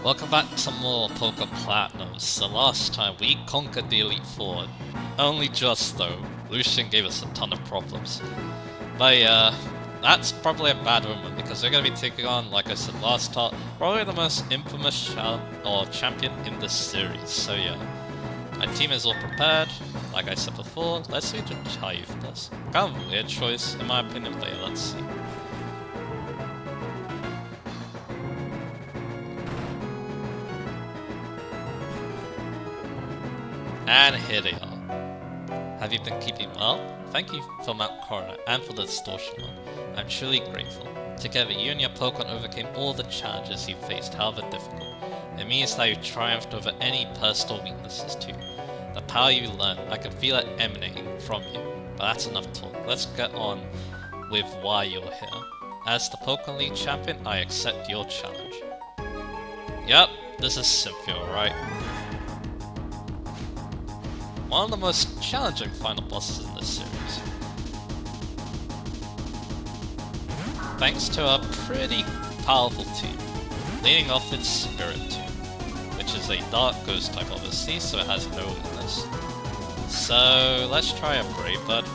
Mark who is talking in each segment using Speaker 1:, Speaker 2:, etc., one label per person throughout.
Speaker 1: Welcome back to more Poké Platinums. The last time we conquered the Elite Four. Only just though. Lucian gave us a ton of problems. But yeah, that's probably a bad omen because we're going to be taking on, like I said last time, probably the most infamous champion in the series. So yeah, my team is all prepared. Like I said before, let's see to Chayu for this. Kind of a weird choice in my opinion, but yeah, let's see. And here they are. Have you been keeping well? Thank you for Mount Coroner and for the distortion one. I'm truly grateful. Together, you and your Pokemon overcame all the challenges you faced, however difficult. It means that you triumphed over any personal weaknesses too. The power you learned, I can feel it emanating from you. But that's enough talk. Let's get on with why you're here. As the Pokemon League champion, I accept your challenge. Yep, this is Cynthia, right? One of the most challenging final bosses in this series. Thanks to a pretty powerful team, leading off its Spirit team, which is a Dark Ghost type obviously, so it has no weakness. So let's try a Brave Bird.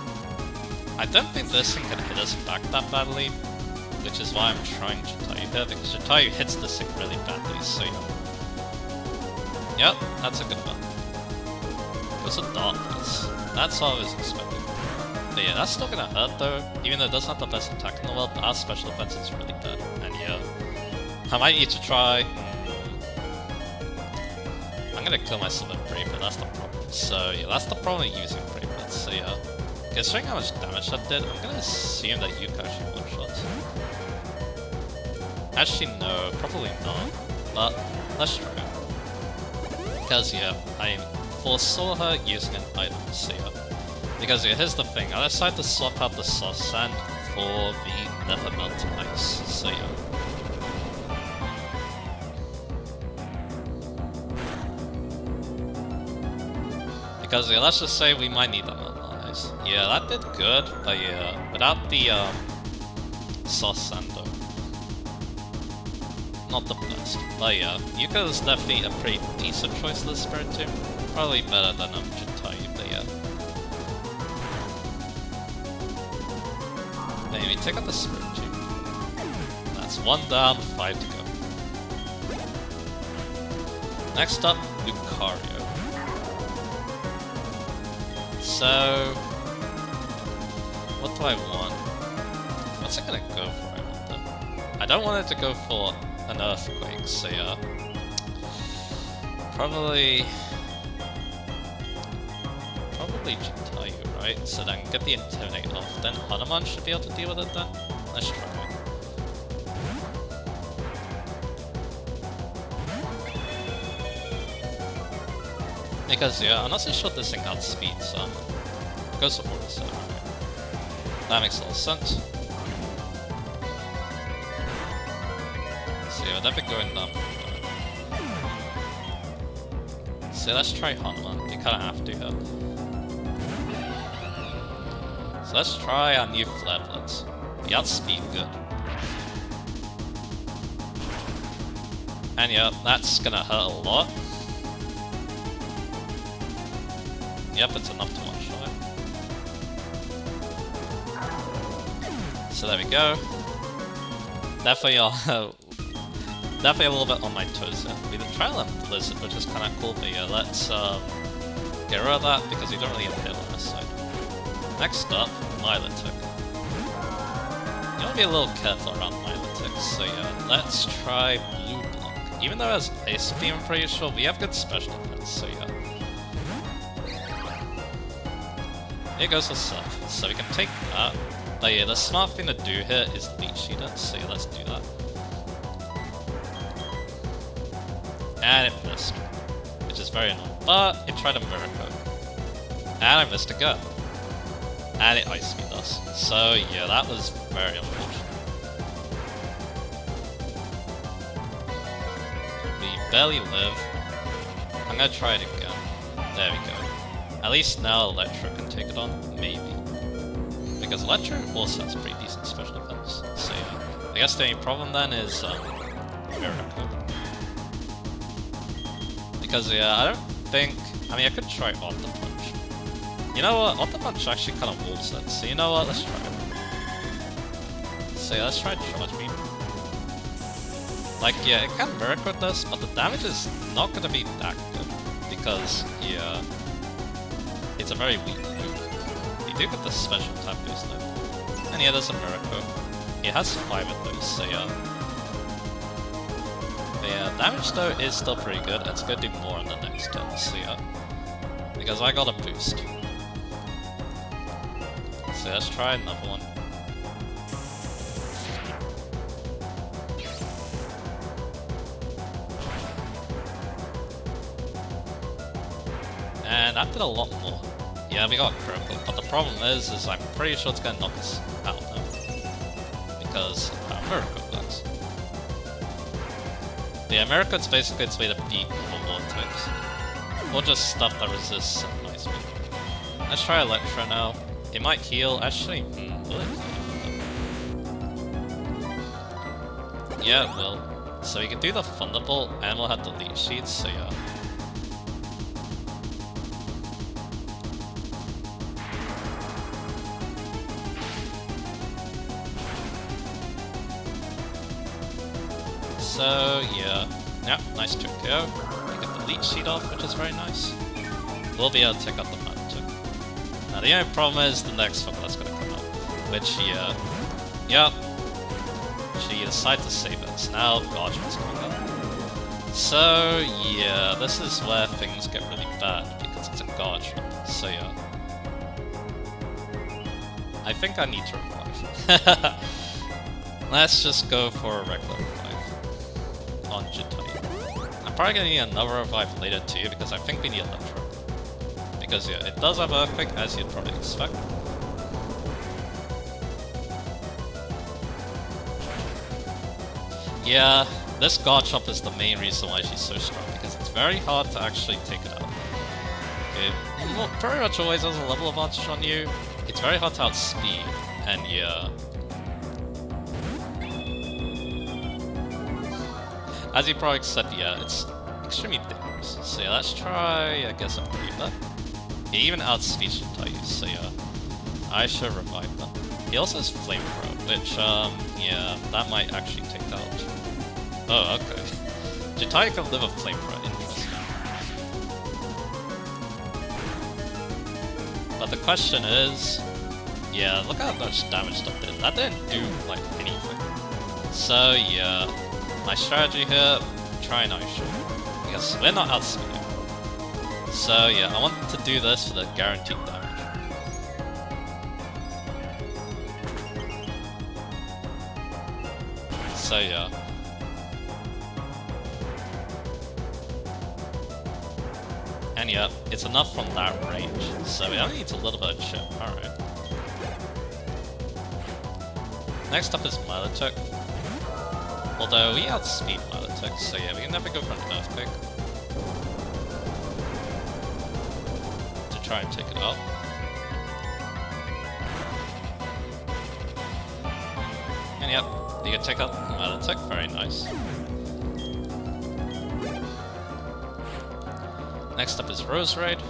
Speaker 1: I don't think this thing can hit us back that badly, which is why I'm trying Jatayu here, because Jatayu hits this thing really badly, so yeah. Yep, that's a good one. Goes with Darkness. That's what I was expecting. But yeah, that's still gonna hurt though, even though it doesn't have the best attack in the world, but our special defense is really good. And yeah, I might need to try... I'm gonna kill myself with Brave Bird, that's the problem. So yeah, that's the problem with using Brave Bird. So yeah, considering how much damage that did, I'm gonna assume that you can actually one-shots. Actually no, probably not, but let's try it. Because yeah, I foresaw her using an item, so yeah. Because yeah, here's the thing, I decided to swap out the soft sand for the never melting ice, so yeah. Because yeah, let's just say we might need that melting ice. Yeah, that did good, but yeah, without the soft sand though. Not the best, but yeah, Yuka is definitely a pretty decent choice to the Spirit team. Probably better than Jatayu, but yeah. Anyway, take out the Spirit team. That's 1 down, 5 to go. Next up, Lucario. So... what do I want? What's it gonna go for, I wonder? I don't want it to go for an Earthquake, so yeah. Probably Jatayu, right? So then get the Intimidate off. Then Hanuman should be able to deal with it then? Let's try it. Because yeah, I'm not so sure this thing has speed, so it goes for 47. That makes a lot of sense. So yeah, they've been going down. So let's try Hanuman, you kinda have to here. So let's try our new Flare Blitz. We outspeed good. And yeah, that's gonna hurt a lot. Yep, it's enough to one-shot. So there we go. Definitely definitely a little bit on my toes here. We did try Lemon Blizzard, which is kinda cool, but yeah, let's get rid of that because we don't really have a hit on this side. Next up, Milotic. You wanna be a little careful around Milotic, so yeah, let's try Blue Block. Even though it has Ice Beam, I'm pretty sure we have good special defense, so yeah. Here goes the Surf, so we can take that. But yeah, the smart thing to do here is Leech Seed it, so yeah, let's do that. And it missed, which is very annoying, but it tried a Miracle. And I missed again. And it Ice Beamed us. So yeah, that was very unfortunate. We barely live. I'm gonna try it again. There we go. At least now Electro can take it on, maybe. Because Electro also has pretty decent special defense. So yeah, I guess the only problem then is Miracle. Because yeah, I don't think... I mean, I could try Auto Punch. You know what? Auto Punch actually kind of wolves it. So you know what? Let's try it. So yeah, let's try Charge Beam. Like, yeah, it can Miracle this, but the damage is not gonna be that good. Because, yeah, it's a very weak move. You do get the special type boost though. And yeah, there's a Miracle. It has 5 of those, so yeah. But yeah, damage though is still pretty good. It's gonna do more on the next turn, so yeah. Because I got a boost. So let's try another one. And that did a lot more. Yeah, we got critical, but the problem is I'm pretty sure it's gonna knock us out now. Because how Miracle works. Yeah, Miracle's basically its way to beat normal types. Or just stuff that resists Sunlight Speed. Let's try Electro now. It might heal, actually, will it? Yeah, it will. So we can do the Thunderbolt, and we'll have the Leech Seeds, so yeah. So, yeah. Yeah, nice trick KO. You get the Leech Seed off, which is very nice. We'll be able to take out the Magic. Now, the only problem is the next one that's gonna come out. Which, yeah. Yep. She decided to save us. Now, Guardian's coming up. So, yeah, this is where things get really bad, because it's a Guardian. So, yeah. I think I need to revive. Let's just go for a regular revive on Jitai. I'm probably gonna need another revive later too, because I think we need Electro. Because yeah, it does have Earthquake, as you'd probably expect. Yeah, this Garchomp is the main reason why she's so strong, because it's very hard to actually take it out. It pretty much always has a level advantage on you. It's very hard to outspeed, and yeah. As you probably said, yeah, it's extremely dangerous. So yeah, let's try, I guess, a Breather. He even outspeeds Jitai, so yeah. I should revive them. He also has Flamethrower, which, yeah, that might actually take out. Oh, okay. Jitai can live a Flamethrower, interesting. But the question is... Yeah, look how much damage that did. That didn't do, like, anything. So, yeah. My strategy here, try and Ice Shield. Because we're not outspeeding. So yeah, I want to do this for the guaranteed damage. So yeah. And yeah, it's enough from that range. So it only needs a little bit of chip, alright. Next up is Milotic. Although we outspeed Milotic, so yeah, we can never go for an Earthquake. To try and take it out. And yep, you can take out Milotic, very nice. Next up is Roserade.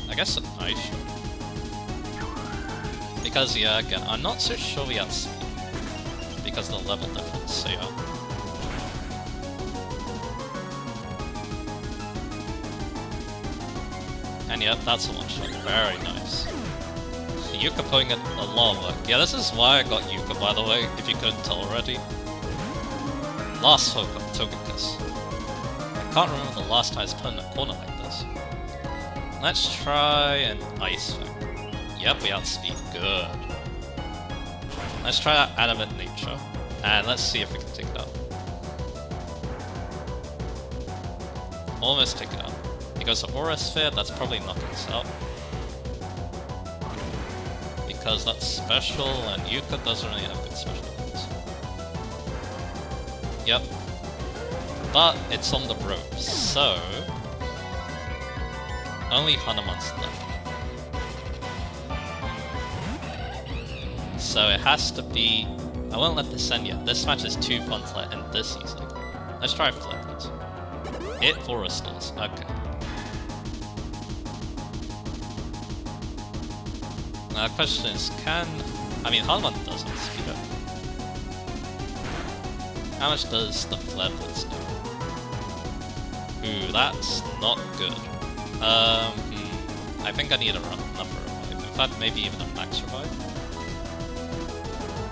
Speaker 1: I guess an Ice Shield. Because, yeah, again, I'm not so sure we outspeed. Because of the level difference, so yeah. And yep, that's a one-shot. Very nice. Yuka putting in a lot of work. Yeah, this is why I got Yuka, by the way, if you couldn't tell already. Last Togekiss. I can't remember the last time I was put in a corner like this. Let's try an Ice Fang. Yep, we outspeed. Good. Let's try that Animate Nature. And let's see if we can take it out. Almost take it out. He goes to Aura Sphere, that's probably knocking us out. Because that's special, and Yuka doesn't really have good special ones. Yep. But it's on the ropes, so... Only Hanuman's left. So it has to be I won't let this end yet. This match is too fun to let end this easily. Let's try Flippers. Hit for restores. Okay. Now the question is, I mean, Hanuman does not speed up. How much does the Flare Blitz do? Ooh, that's not good. I think I need another revive. In fact, maybe even a max revive.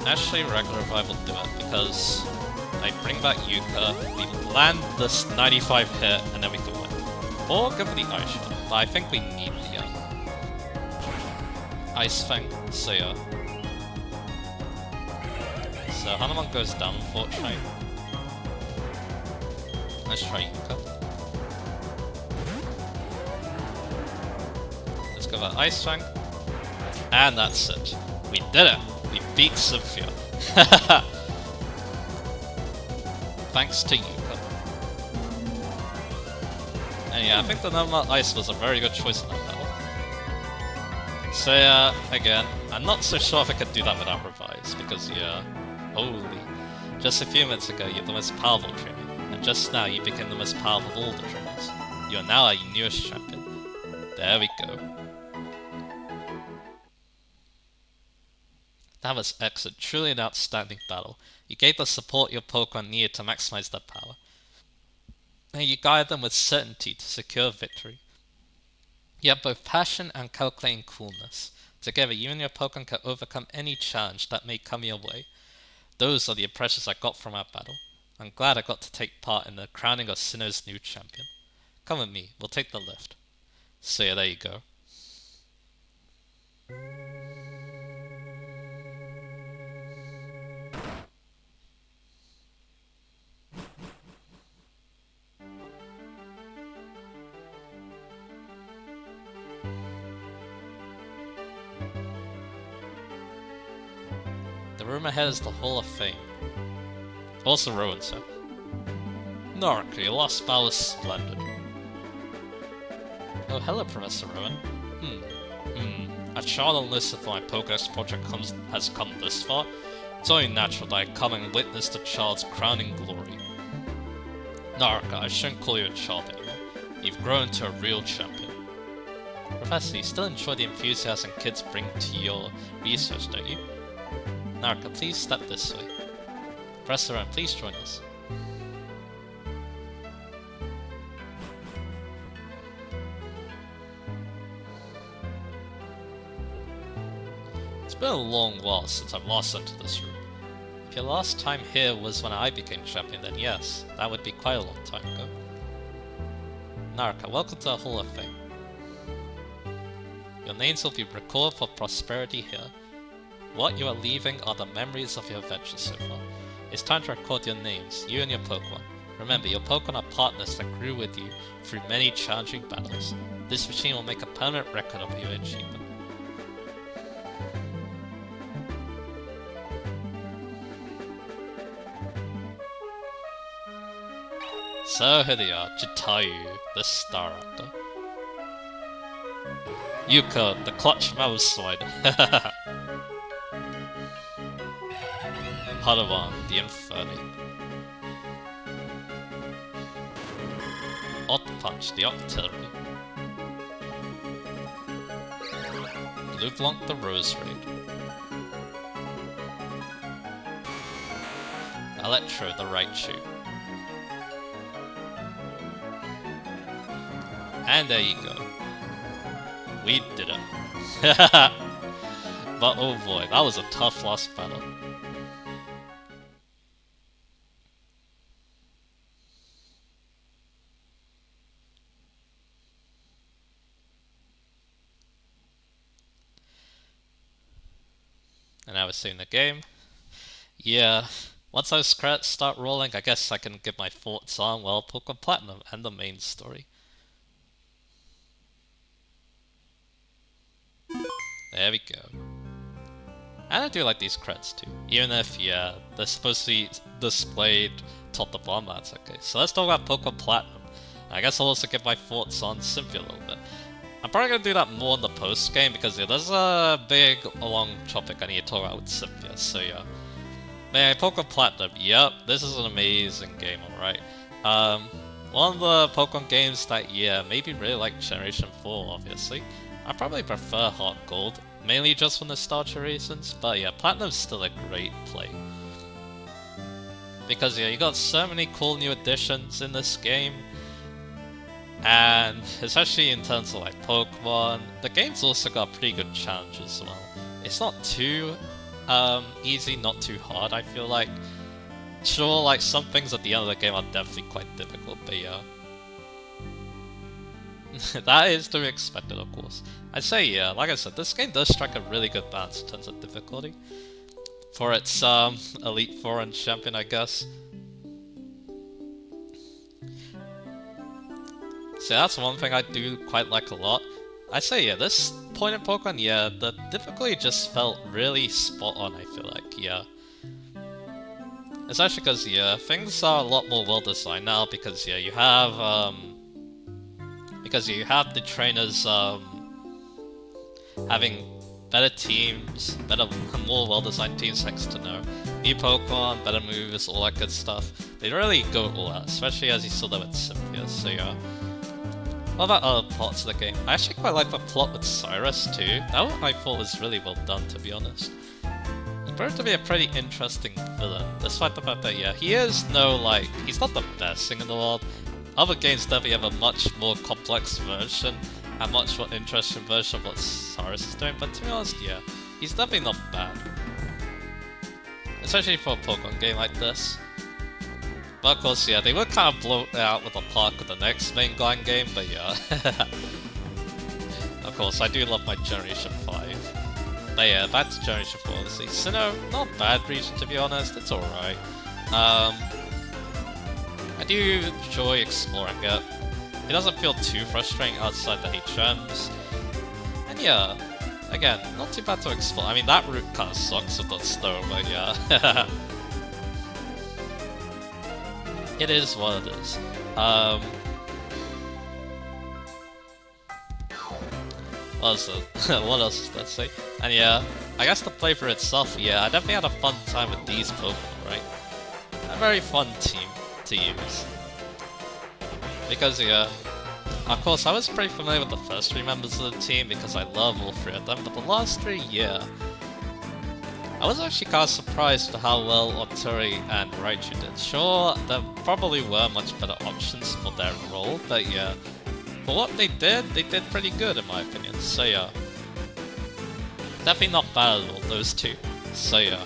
Speaker 1: Actually, regular revive will do it, because I bring back Yuka, we land this 95 hit, and then we can win. Or go for the Ice Shot, but I think we need the Ice Fang, so yeah. So Hanuman goes down, unfortunately. Let's try Yuka. Let's go for Ice Fang. And that's it. We did it! We beat Cynthia. Thanks to Yuka. And yeah, I think the normal Ice was a very good choice in that battle. So yeah, again, I'm not so sure if I could do that without revives, because yeah, holy. Just a few minutes ago, you're the most powerful trainer, and just now you became the most powerful of all the trainers. You are now our newest champion. There we go. That was excellent, truly an outstanding battle. You gave the support your Pokemon needed to maximize their power. And you guided them with certainty to secure victory. You have both passion and calculating coolness. Together, you and your Pokemon can overcome any challenge that may come your way. Those are the impressions I got from our battle. I'm glad I got to take part in the crowning of Sinnoh's new champion. Come with me, we'll take the lift. So yeah, there you go. The room ahead is the Hall of Fame. Also Rowan said. Narc, your last battle was splendid. Oh, hello, Professor Rowan. A child enlisted for my Pokédex project has come this far. It's only natural that I come and witness the child's crowning glory. Naraka, I shouldn't call you a child anymore. You've grown into a real champion. Professor, you still enjoy the enthusiasm kids bring to your research, don't you? Naraka, please step this way. Professor Rowan, please join us. It's been a long while since I've last entered this room. If your last time here was when I became champion, then yes, that would be quite a long time ago. Naraka, welcome to the Hall of Fame. Your names will be recorded for prosperity here. What you are leaving are the memories of your adventures so far. It's time to record your names, you and your Pokemon. Remember, your Pokemon are partners that grew with you through many challenging battles. This machine will make a permanent record of your achievement. So here they are, Jitayu, the Star Raptor. Yuka, the Clutch Mouseslide. Hanuman, the Inferni. Punch, the Octillery. Leblanc, the Rose Raid. Electro, the Raichu. And there you go. We did it. But oh boy, that was a tough last battle. And now we're seeing the game. Yeah, once those credits start rolling, I guess I can give my thoughts on, well, Pokémon Platinum and the main story. There we go. And I do like these credits too. Even if, yeah, they're supposed to be displayed top to bottom, that's okay. So let's talk about Pokémon Platinum. I guess I'll also give my thoughts on Cynthia a little bit. I'm probably going to do that more in the post-game because yeah, there's a big, long topic I need to talk about with Cynthia, so yeah. Man, Pokemon Platinum, yep, this is an amazing game, alright. One of the Pokemon games that, yeah, maybe really like Generation 4, obviously. I probably prefer Heart Gold, mainly just for nostalgia reasons, but yeah, Platinum's still a great play. Because yeah, you got so many cool new additions in this game, and especially in terms of like Pokemon, the game's also got a pretty good challenge as well. It's not too easy, not too hard, I feel like. Sure, like some things at the end of the game are definitely quite difficult, but yeah. That is to be expected, of course. I'd say, yeah, like I said, this game does strike a really good balance in terms of difficulty. For its Elite Foreign Champion, I guess. So that's one thing I do quite like a lot. I say, yeah, this point in Pokemon, yeah, the difficulty just felt really spot on, I feel like, yeah. Especially because, yeah, things are a lot more well designed now because, yeah, you have the trainers, having better teams, more well designed teams next to know. New Pokemon, better moves, all that good stuff. They really go all out, especially as you saw them with Cynthia, so yeah. What about other parts of the game? I actually quite like the plot with Cyrus too. That one I thought was really well done, to be honest. He proved to be a pretty interesting villain, despite the fact that, yeah, he is he's not the best thing in the world. Other games definitely have a much more complex version, a much more interesting version of what Cyrus is doing, but to be honest, yeah, he's definitely not bad. Especially for a Pokemon game like this. But of course, yeah, they would kind of blow it out with the park with the next main line game, but yeah. Of course, I do love my Generation 5. But yeah, back to Generation 4, obviously. Sinnoh, not a bad region to be honest, it's alright. I do enjoy exploring it. It doesn't feel too frustrating outside the HMs. And yeah, again, not too bad to explore. I mean, that route kind of sucks with the snow, but yeah. It is what it is. What else is that say? And yeah, I guess the playthrough itself, yeah, I definitely had a fun time with these Pokemon, right? A very fun team to use. Because yeah, of course I was pretty familiar with the first 3 members of the team because I love all 3 of them, but the last 3, yeah. I was actually kind of surprised at how well Oturi and Raichu did. Sure, there probably were much better options for their role, but yeah. For what they did pretty good in my opinion, so yeah. Definitely not bad at all, those 2, so yeah.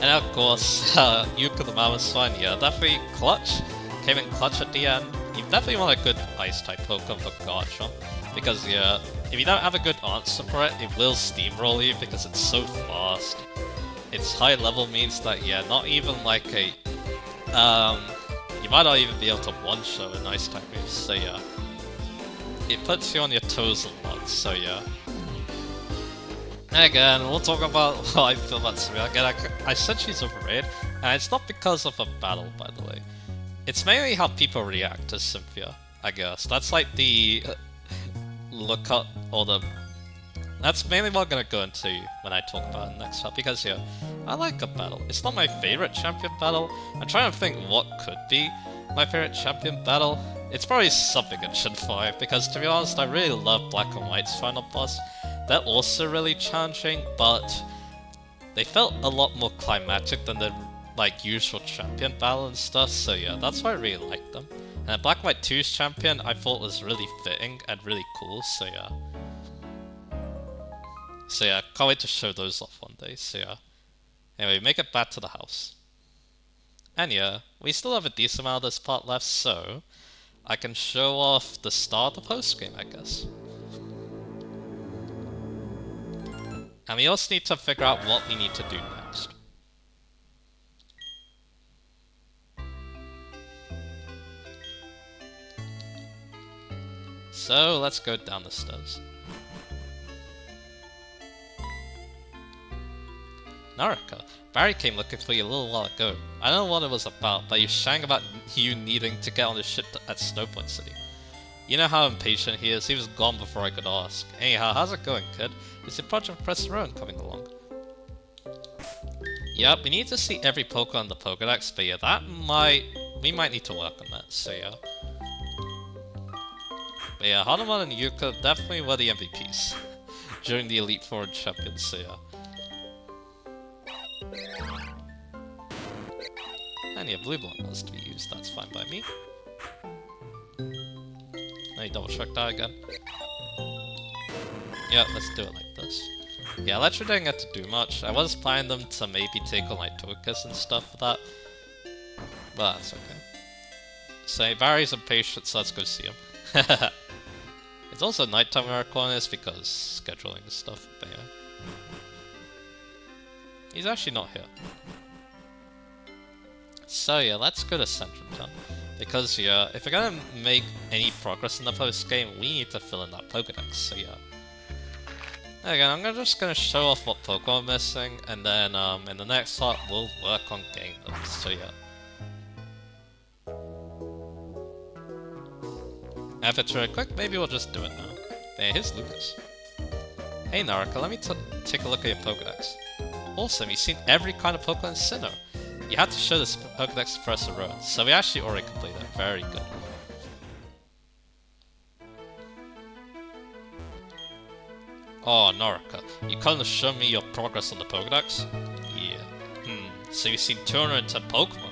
Speaker 1: And of course, Yuka the Mammoth, yeah, definitely clutch. Came in clutch at the end. You definitely want a good Ice-type Pokemon for Garchomp. Because, yeah, if you don't have a good answer for it, it will steamroll you because it's so fast. Its high level means that, yeah, not even like a... you might not even be able to one-shot a Ice-type move, so yeah. It puts you on your toes a lot, so yeah. And again, we'll talk about how I feel about Cynthia. Again, I said she's overrated, and it's not because of a battle, by the way. It's mainly how people react to Cynthia, I guess. That's like the look up, or the... That's mainly what I'm gonna go into when I talk about it next time, because yeah, I like a battle. It's not my favorite champion battle. I'm trying to think what could be my favorite champion battle. It's probably something in Gen 5, because to be honest, I really love Black and White's final boss. They're also really challenging, but they felt a lot more climactic than the like usual champion battle and stuff, so yeah, that's why I really like them. And Black and White 2's champion I thought was really fitting and really cool, so yeah. So yeah, can't wait to show those off one day, so yeah. Anyway, make it back to the house. And yeah, we still have a decent amount of this part left, so I can show off the start of the post-game, I guess. And we also need to figure out what we need to do next. So let's go down the stairs. Naraka, Barry came looking for you a little while ago. I don't know what it was about, but he was shouting about you needing to get on the ship at Snowpoint City. You know how impatient he is? He was gone before I could ask. Anyhow, how's it going, kid? Is your project Professor Rowan coming along? Yep, we need to see every Pokemon in the Pokedex, but yeah, we might need to work on that, so yeah. But yeah, Hanamon and Yuka definitely were the MVPs during the Elite Four Champions, so yeah. And yeah, Blue Ball was to be used, that's fine by me. Let me double check that again. Yeah, let's do it like this. Yeah, Electro didn't get to do much. I was planning them to maybe take on like Togekiss and stuff for that. But that's okay. So Barry's impatient, so let's go see him. It's also nighttime when I record this because scheduling and stuff, but yeah. He's actually not here. So yeah, let's go to Central Town. Because yeah, if we're gonna make any progress in the post game, we need to fill in that Pokedex, so yeah. Again, I'm just gonna show off what Pokemon are missing, and then in the next part we'll work on getting them, so yeah. If it's really quick, maybe we'll just do it now. Hey, here's Lucas. Hey Naraka, let me take a look at your Pokedex. Awesome, you've seen every kind of Pokemon in Sinnoh. You had to show this Pokedex to Professor Rowan, so we actually already completed it. Very good. Oh, Naraka, you couldn't show me your progress on the Pokedex? Yeah. So you've seen 210 Pokemon.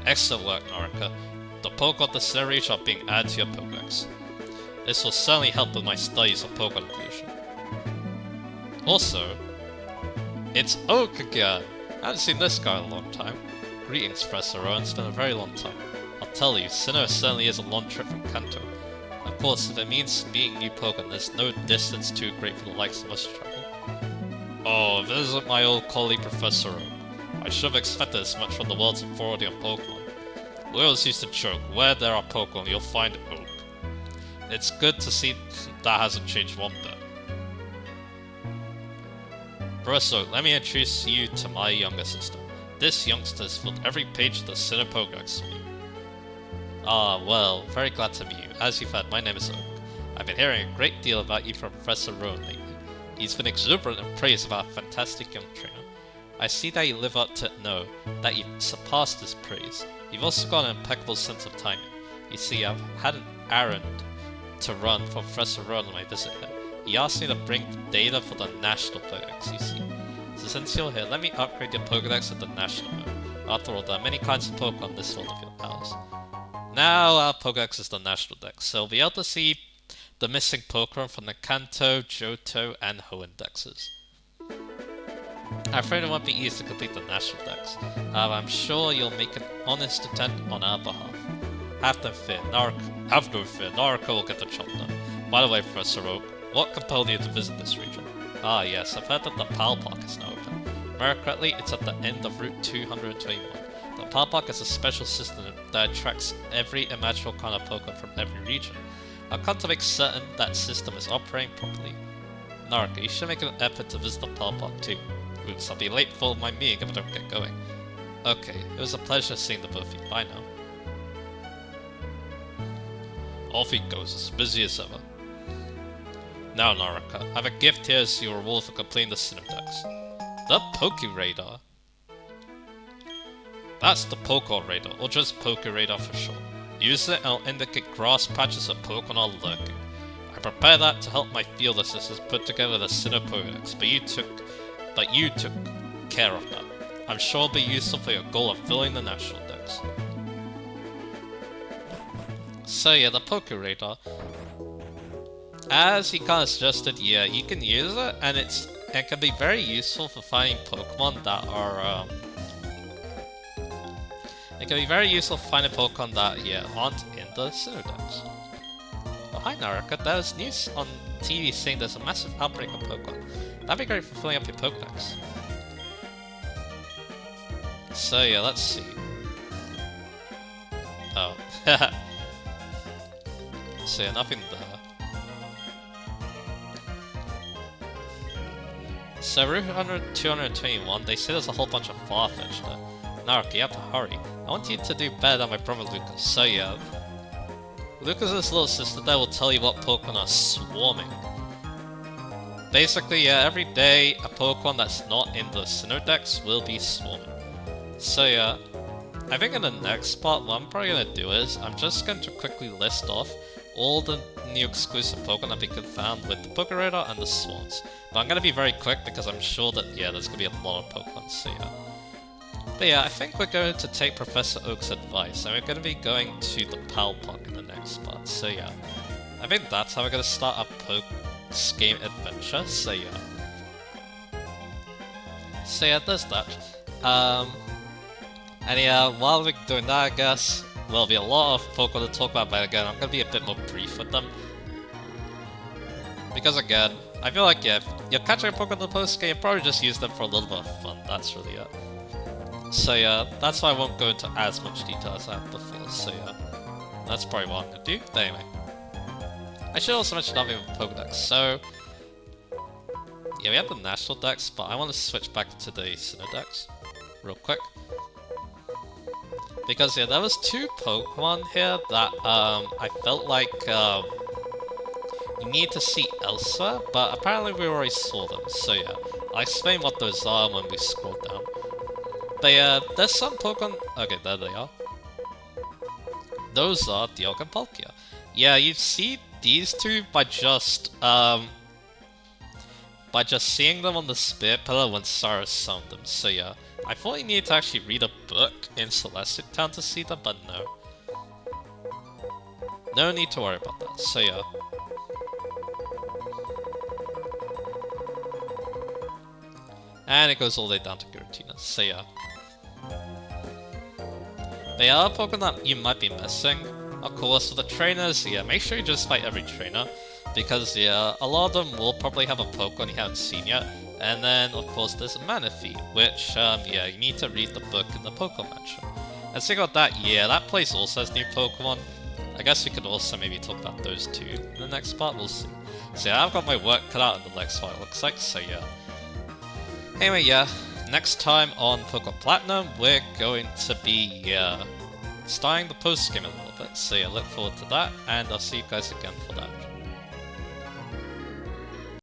Speaker 1: Excellent work, Naraka. The Pokemon this series are being added to your Pokedex. This will certainly help with my studies of Pokemon evolution. Also, it's Oak again! I haven't seen this guy in a long time. Greetings, Professor Rowan, it's been a very long time. I'll tell you, Sinnoh certainly is a long trip from Kanto. Of course, if it means meeting new Pokemon, there's no distance too great for the likes of us to travel. Oh, visit my old colleague Professor Oak. I should have expected as much from the world's authority on Pokemon. We always used to joke, where there are Pokemon, you'll find Oak. It's good to see that hasn't changed one bit. Professor Oak, let me introduce you to my younger sister. This youngster has filled every page of the Sinnoh Pokedex for me. Ah, well, very glad to meet you. As you've heard, my name is Oak. I've been hearing a great deal about you from Professor Rowan lately. He's been exuberant in praise of our fantastic young trainer. I see that you live up to it, no, that you've surpassed his praise. You've also got an impeccable sense of timing. You see, I've had an errand to run for Professor Rowan on my visit here. He asked me to bring data for the National Pokedex, you see. So since you're here, let me upgrade your Pokedex at the National mode. After all, there are many kinds of Pokemon in this world of your powers. Now our Pokedex is the National Dex, so we'll be able to see the missing Pokemon from the Kanto, Johto, and Hoenn Dexes. I'm afraid it won't be easy to complete the National Dex. I'm sure you'll make an honest attempt on our behalf. Have no fear, Naraka will get the job done. By the way, Professor Oak, what compelled you to visit this region? Ah yes, I've heard that the Pal Park is now open. Remember correctly, it's at the end of Route 221. The Pal Park is a special system that attracts every imaginable kind of Pokemon from every region. I've come to make certain that system is operating properly. Naraka, you should make an effort to visit the Pal Park too. Oops, I'll be late for my meeting if I don't get going. Okay, it was a pleasure seeing the both of you. Bye now. Off he goes, as busy as ever. Now, Naraka, I have a gift here as your reward for completing the Sinnoh Dex. The Poke Radar. That's the Poke Radar, or just Poke Radar for short. Use it and it'll indicate grass patches of Pokemon are lurking. I prepared that to help my field assistants put together the Sinnoh Pokedex, but you took care of that. I'm sure it'll be useful for your goal of filling the National Dex. So yeah, the Poke Radar. As he kind of suggested, yeah, you can use it, and it can be very useful for finding Pokemon that are, it can be very useful for finding Pokemon that, yeah, aren't in the Sinnoh Dex. Oh, hi Naraka, there's news on TV saying there's a massive outbreak of Pokemon. That'd be great for filling up your Pokedex. So yeah, let's see. Oh. So yeah, nothing there. So Route 221, they say there's a whole bunch of Farfetch'd there. Naraka, you have to hurry. I want you to do better than my brother Lucas, so yeah. Lucas's little sister there will tell you what Pokemon are swarming. Basically, yeah, every day a Pokemon that's not in the Sinnoh Dex will be swarming. So yeah, I think in the next part, what I'm probably gonna do is, I'm just going to quickly list off all the new exclusive Pokemon that we can found with the Pokéradar and the Swarms. But I'm gonna be very quick because I'm sure that, yeah, there's gonna be a lot of Pokemon, so yeah. But yeah, I think we're going to take Professor Oak's advice, and we're going to be going to the Pal Park in the next part, so yeah. I think that's how we're going to start our post-game adventure, so yeah. So yeah, there's that. And yeah, while we're doing that, I guess, there'll be a lot of Pokemon to talk about, but again, I'm going to be a bit more brief with them. Because again, I feel like, yeah, if you're catching a Pokemon in the post-game, probably just use them for a little bit of fun, that's really it. So yeah, that's why I won't go into as much detail as I have before, so yeah. That's probably what I'm gonna do, but anyway. I should also mention another thing with Pokedex, so... yeah, we have the National Dex, but I want to switch back to the Sinnoh Dex, real quick. Because yeah, there was 2 Pokemon here that I felt like you need to see elsewhere, but apparently we already saw them, so yeah. I'll explain what those are when we scroll down. But yeah, there's some Pokemon... okay, there they are. Those are Dialga and Palkia. Yeah, you see these 2 by just seeing them on the Spirit Pillar when Cyrus summoned them, so yeah. I thought you needed to actually read a book in Celestic Town to see them, but no. No need to worry about that, so yeah. And it goes all the way down to Giratina, so yeah. The other Pokemon that you might be missing, of course, for the trainers, yeah, make sure you just fight every trainer. Because, yeah, a lot of them will probably have a Pokemon you haven't seen yet. And then, of course, there's a Manaphy, which, yeah, you need to read the book in the Pokemon Mansion. And speaking about that, yeah, that place also has new Pokemon. I guess we could also maybe talk about those 2 in the next part, we'll see. So yeah, I've got my work cut out in the next part, it looks like, so yeah. Anyway, yeah, next time on Pokemon Platinum, we're going to be, starting the post-game a little bit. So yeah, look forward to that, and I'll see you guys again for that.